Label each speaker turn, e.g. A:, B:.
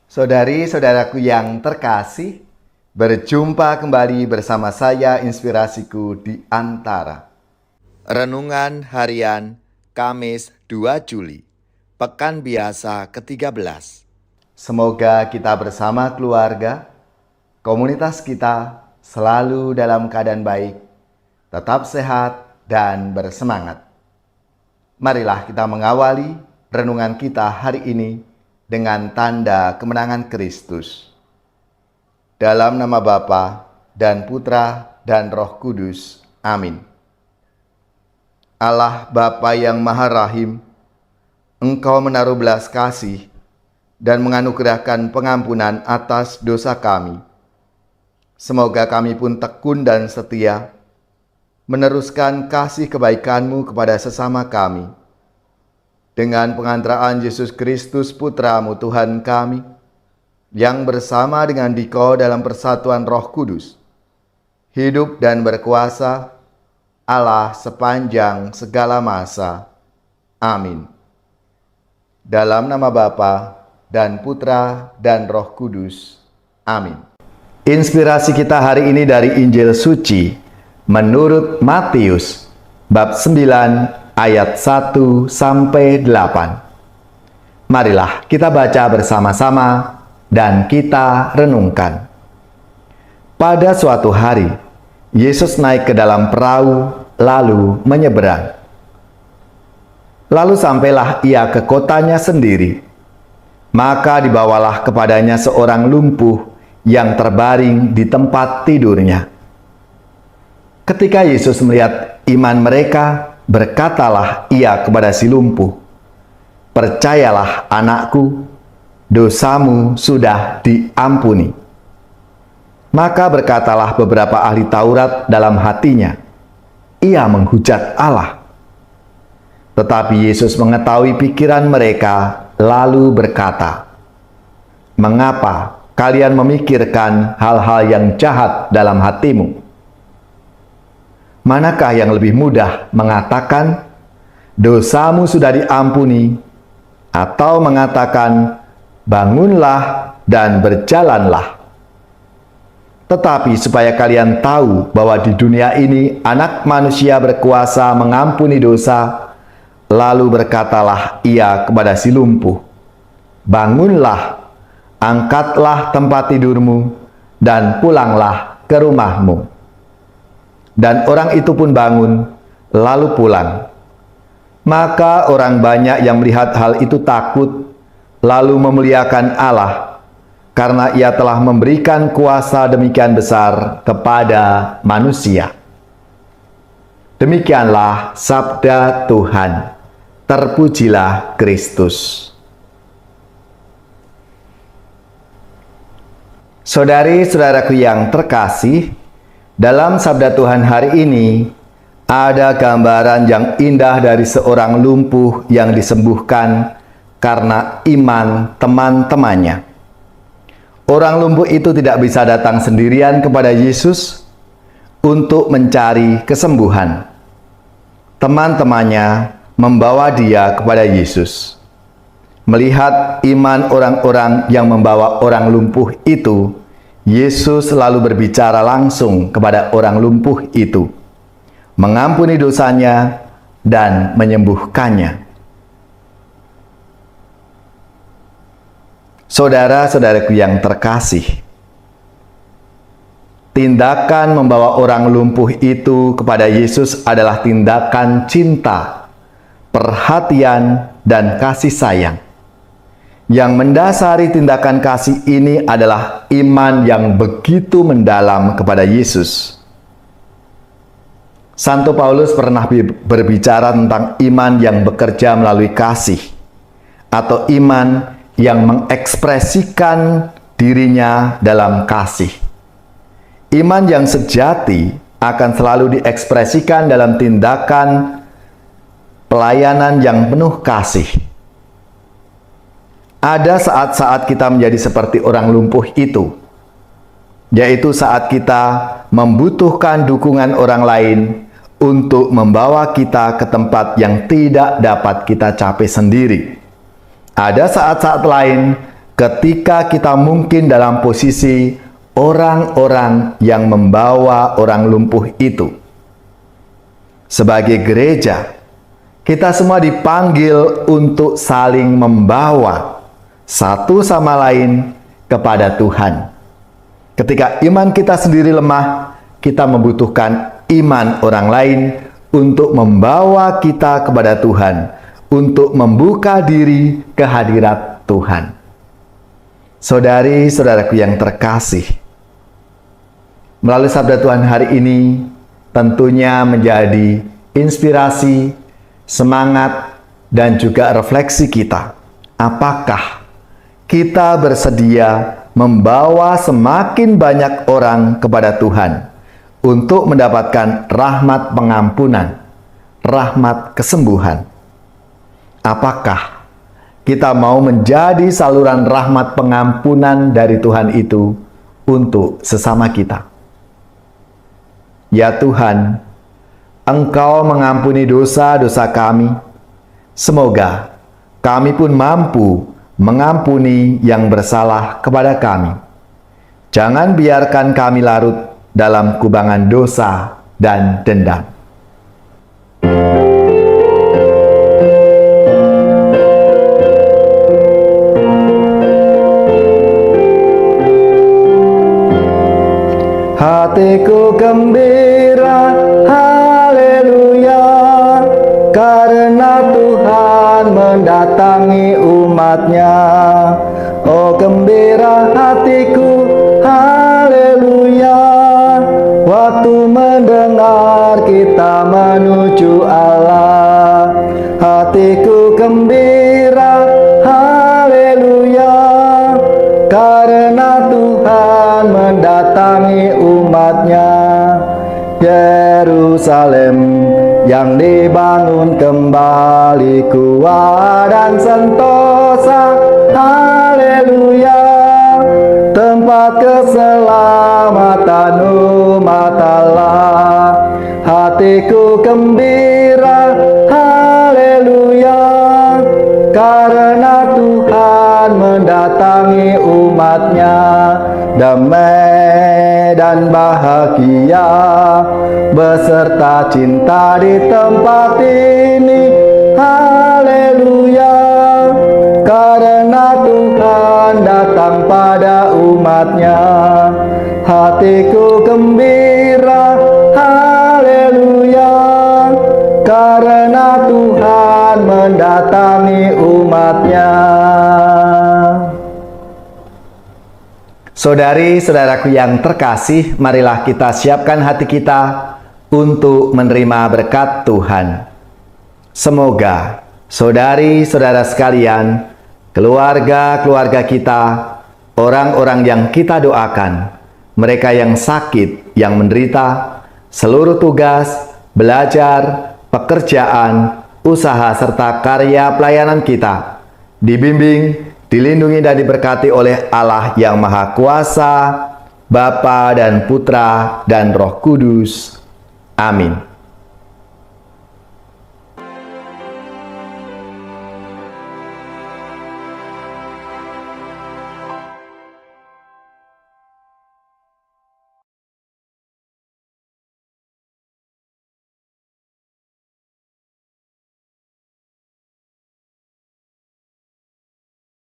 A: Saudari-saudaraku yang terkasih, berjumpa kembali bersama saya Inspirasiku di Antara. Renungan Harian Kamis 2 Juli, Pekan Biasa ke-13. Semoga kita bersama keluarga, komunitas kita selalu dalam keadaan baik, tetap sehat dan bersemangat. Marilah kita mengawali renungan kita hari ini dengan tanda kemenangan Kristus. Dalam nama Bapa dan Putra dan Roh Kudus. Amin. Allah Bapa yang Maha Rahim, Engkau menaruh belas kasih dan menganugerahkan pengampunan atas dosa kami. Semoga kami pun tekun dan setia meneruskan kasih kebaikan-Mu kepada sesama kami. Dengan pengantaraan Yesus Kristus Putra-Mu Tuhan kami, yang bersama dengan Dikau dalam persatuan Roh Kudus, hidup dan berkuasa Allah sepanjang segala masa. Amin. Dalam nama Bapa dan Putra dan Roh Kudus. Amin. Inspirasi kita hari ini dari Injil Suci menurut Matius, bab 9, ayat 1-8. Marilah kita baca bersama-sama dan kita renungkan. Pada suatu hari, Yesus naik ke dalam perahu lalu menyeberang. Lalu sampailah ia ke kotanya sendiri. Maka dibawalah kepadanya seorang lumpuh yang terbaring di tempat tidurnya. Ketika Yesus melihat iman mereka, berkatalah ia kepada si lumpuh, "Percayalah anakku, dosamu sudah diampuni." Maka berkatalah beberapa ahli Taurat dalam hatinya, "Ia menghujat Allah." Tetapi Yesus mengetahui pikiran mereka, lalu berkata, "Mengapa kalian memikirkan hal-hal yang jahat dalam hatimu? Manakah yang lebih mudah mengatakan, 'Dosamu sudah diampuni,' atau mengatakan, 'Bangunlah dan berjalanlah'? Tetapi supaya kalian tahu bahwa di dunia ini Anak Manusia berkuasa mengampuni dosa, lalu berkatalah ia kepada si lumpuh, 'Bangunlah, angkatlah tempat tidurmu, dan pulanglah ke rumahmu.' Dan orang itu pun bangun, lalu pulang. Maka orang banyak yang melihat hal itu takut, lalu memuliakan Allah, karena ia telah memberikan kuasa demikian besar kepada manusia. Demikianlah sabda Tuhan. Terpujilah Kristus. Saudari-saudaraku yang terkasih, dalam sabda Tuhan hari ini, ada gambaran yang indah dari seorang lumpuh yang disembuhkan karena iman teman-temannya. Orang lumpuh itu tidak bisa datang sendirian kepada Yesus untuk mencari kesembuhan. Teman-temannya membawa dia kepada Yesus. Melihat iman orang-orang yang membawa orang lumpuh itu, Yesus lalu berbicara langsung kepada orang lumpuh itu, mengampuni dosanya dan menyembuhkannya. Saudara-saudaraku yang terkasih, tindakan membawa orang lumpuh itu kepada Yesus adalah tindakan cinta, perhatian, dan kasih sayang. Yang mendasari tindakan kasih ini adalah iman yang begitu mendalam kepada Yesus. Santo Paulus pernah berbicara tentang iman yang bekerja melalui kasih, atau iman yang mengekspresikan dirinya dalam kasih. Iman yang sejati akan selalu diekspresikan dalam tindakan pelayanan yang penuh kasih. Ada saat-saat kita menjadi seperti orang lumpuh itu, yaitu saat kita membutuhkan dukungan orang lain untuk membawa kita ke tempat yang tidak dapat kita capai sendiri. Ada saat-saat lain ketika kita mungkin dalam posisi orang-orang yang membawa orang lumpuh itu. Sebagai gereja, kita semua dipanggil untuk saling membawa satu sama lain kepada Tuhan. Ketika iman kita sendiri lemah, kita membutuhkan iman orang lain untuk membawa kita kepada Tuhan, untuk membuka diri ke hadirat Tuhan. Saudari-saudaraku yang terkasih, melalui sabda Tuhan hari ini tentunya menjadi inspirasi, semangat, dan juga refleksi kita. Apakah kita bersedia membawa semakin banyak orang kepada Tuhan untuk mendapatkan rahmat pengampunan, rahmat kesembuhan? Apakah kita mau menjadi saluran rahmat pengampunan dari Tuhan itu untuk sesama kita? Ya Tuhan, Engkau mengampuni dosa-dosa kami. Semoga kami pun mampu mengampuni yang bersalah kepada kami. Jangan biarkan kami larut dalam kubangan dosa dan dendam. Hatiku gembira, haleluya, karena Tuhan mendatangi umatnya. Oh gembira hatiku, haleluya, waktu mendengar kita menuju Allah. Hatiku gembira, haleluya, karena Tuhan mendatangi umatnya. Yerusalem yang dibangun kembali kuat dan sentosa, haleluya, tempat keselamatan umat Allah. Hatiku gembira, haleluya, karena Tuhan mendatangi umatnya. Damai dan bahagia beserta cinta di tempat ini, haleluya, karena Tuhan datang pada umatnya. Hatiku gembira, haleluya, karena Tuhan mendatangi umatnya. Saudari-saudaraku yang terkasih, marilah kita siapkan hati kita untuk menerima berkat Tuhan. Semoga saudari-saudara sekalian, keluarga-keluarga kita, orang-orang yang kita doakan, mereka yang sakit, yang menderita, seluruh tugas, belajar, pekerjaan, usaha, serta karya pelayanan kita, dibimbing, dilindungi dan diberkati oleh Allah yang Maha Kuasa, Bapa dan Putra dan Roh Kudus. Amin.